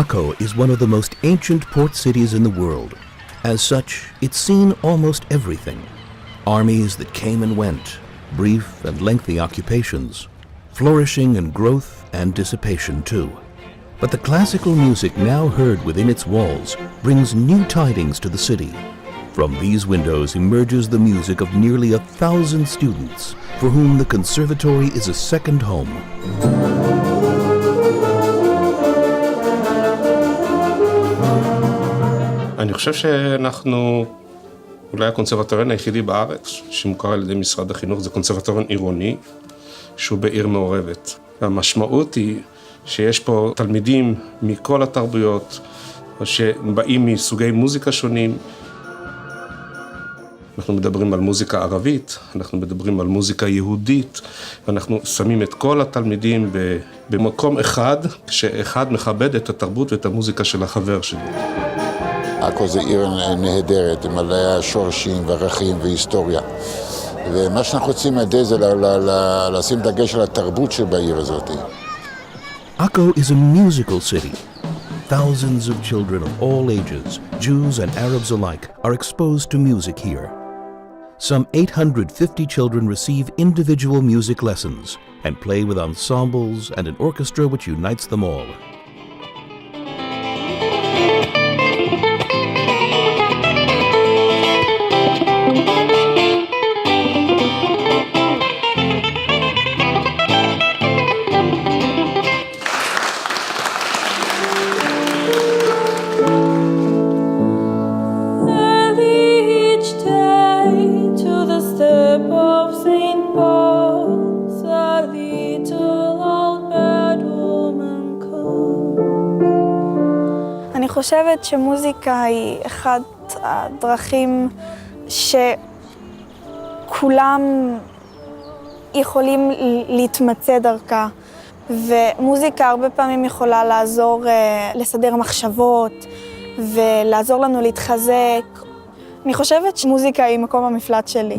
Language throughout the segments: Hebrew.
Akko is one of the most ancient port cities in the world. As such, it's seen almost everything. Armies that came and went, brief and lengthy occupations, flourishing and growth and dissipation too. But the classical music now heard within its walls brings new tidings to the city. From these windows emerges the music of nearly 1,000 students for whom the conservatory is a second home. אני חושב שאנחנו אולי הקונסרבטוריון היחידי בארץ שמוכר על ידי משרד החינוך, זה קונסרבטוריון עירוני שהוא בעיר מעורבת. המשמעות היא שיש פה תלמידים מכל התרבויות שבאים מסוגי מוזיקה שונים. אנחנו מדברים על מוזיקה ערבית, אנחנו מדברים על מוזיקה יהודית, ואנחנו שמים את כל התלמידים במקום אחד, כשאחד מכבד את התרבות ואת המוזיקה של החבר שלי. עכו זה עיר נהדרת, עם מלא שורשים וערכים והיסטוריה. ומה שאנחנו רוצים על זה לשים דגש על התרבות שבעיר הזאת. Akko is a musical city. Thousands of children of all ages, Jews and Arabs alike, are exposed to music here. Some 850 children receive individual music lessons and play with ensembles and an orchestra which unites them all. אני חושבת שמוזיקה היא אחת הדרכים שכולם יכולים להתמצא דרכה, ומוזיקה הרבה פעמים יכולה לעזור לסדר מחשבות ולעזור לנו להתחזק. אני חושבת שמוזיקה היא מקום המפלט שלי.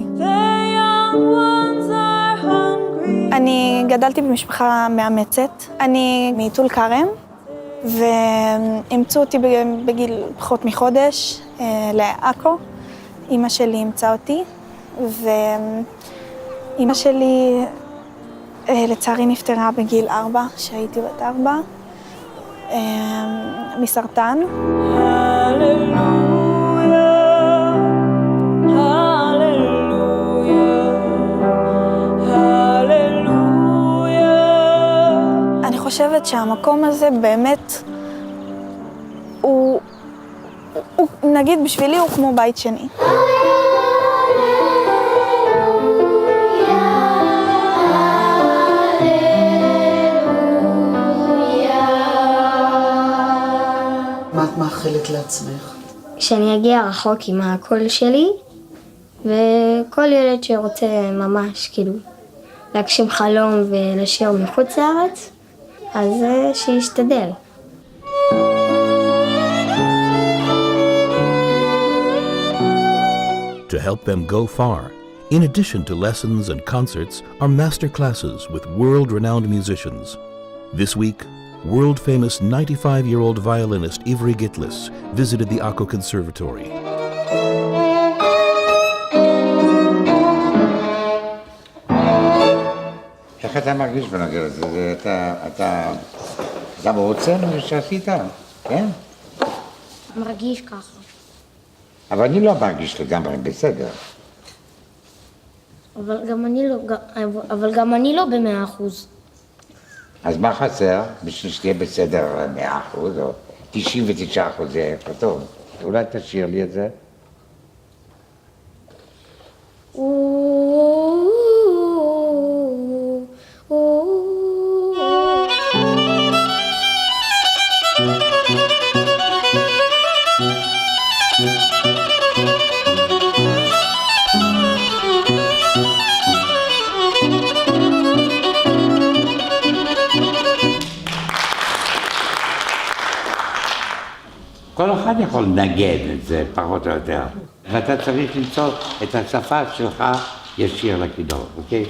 אני גדלתי במשפחה מאמצת, אני מטול כרם, ואימצו אותי בגיל פחות מחודש לעכו. אמא שלי אימצה אותי, ואמא שלי לצערי נפטרה בגיל 4, שהייתי בת 4, מסרטן. אני חושבת שהמקום הזה באמת הוא נגיד בשבילי הוא כמו בית שני. מה את מאחלת לעצמך? שאני אגיע רחוק עם הקול שלי, וכל ילד שרוצה ממש כאילו להגשים חלום ולשיר מחוץ לארץ, אז שישתדל. To help them go far, in addition to lessons and concerts, are master classes with world-renowned musicians. This week, world-famous 95-year-old violinist Ivry Gitlis visited the Akko Conservatory. איך אתה מרגיש בנוגע לזה? אתה מרוצה מזה שעשית, כן? מרגיש ככה. אבל אני לא מרגיש לגמרי בסדר. אבל גם אני לא ב100%. אז מה חסר בשביל שתהיה בסדר 100% או 99% זה טוב? אולי תשאיר לי את זה? כל אחד יכול לנגד את זה, פחות או יותר. ואתה צריך למצוא את השפה שלך ישיר לכינור, אוקיי?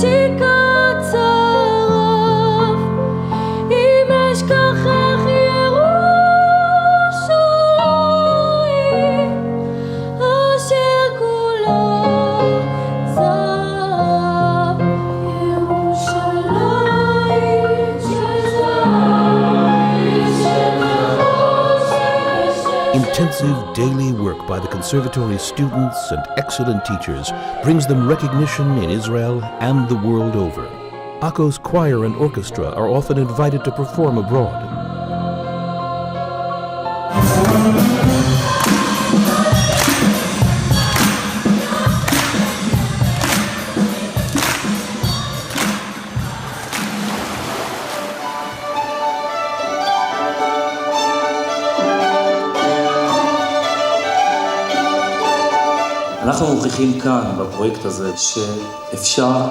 נשיקות צרף, אם אשכחך ירושלים, אשר כולה זהב, ירושלים של זהב. Intensive daily work by the conservatory students and excellent teachers brings them recognition in Israel and the world over. Akko's choir and orchestra are often invited to perform abroad. אנחנו מוכיחים כאן, בפרויקט הזה, שאפשר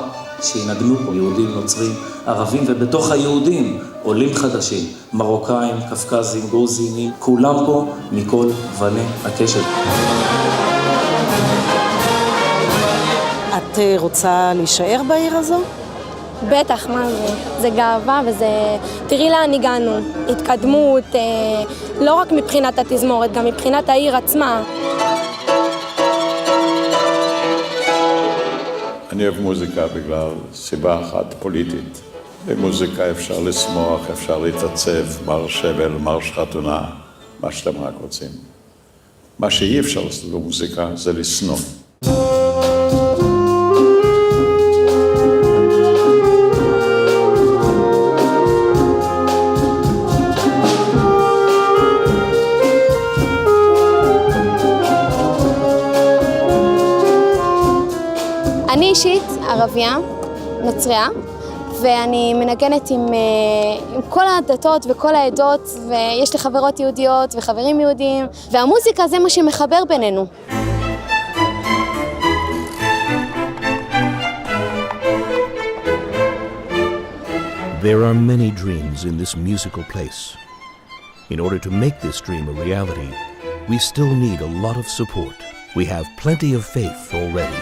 שינגנו פה יהודים, נוצרים, ערבים, ובתוך היהודים עולים חדשים, מרוקאים, קפקזים, גרוזינים, כולם פה מכל גווני הקשת. את רוצה להישאר בעיר הזו? בטח, מה זה? זה גאווה וזה... תראי לאן הגענו. התקדמות, לא רק מבחינת התזמורת, גם מבחינת העיר עצמה. אני אוהב מוזיקה בגלל סיבה אחת פוליטית. במוזיקה אפשר לשמוח, אפשר להתעצב, מרש אבל, מרש חתונה, מה שאתם רק רוצים. מה שאי אפשר לעשות במוזיקה זה לשנוא. אני אישית ערבייה, נוצריה, ואני מנגנת עם כל הדתות וכל העדות, ויש לי חברות יהודיות וחברים יהודים, והמוזיקה זה מה שמחבר בינינו. There are many dreams in this musical place. In order to make this dream a reality, we still need a lot of support. We have plenty of faith already.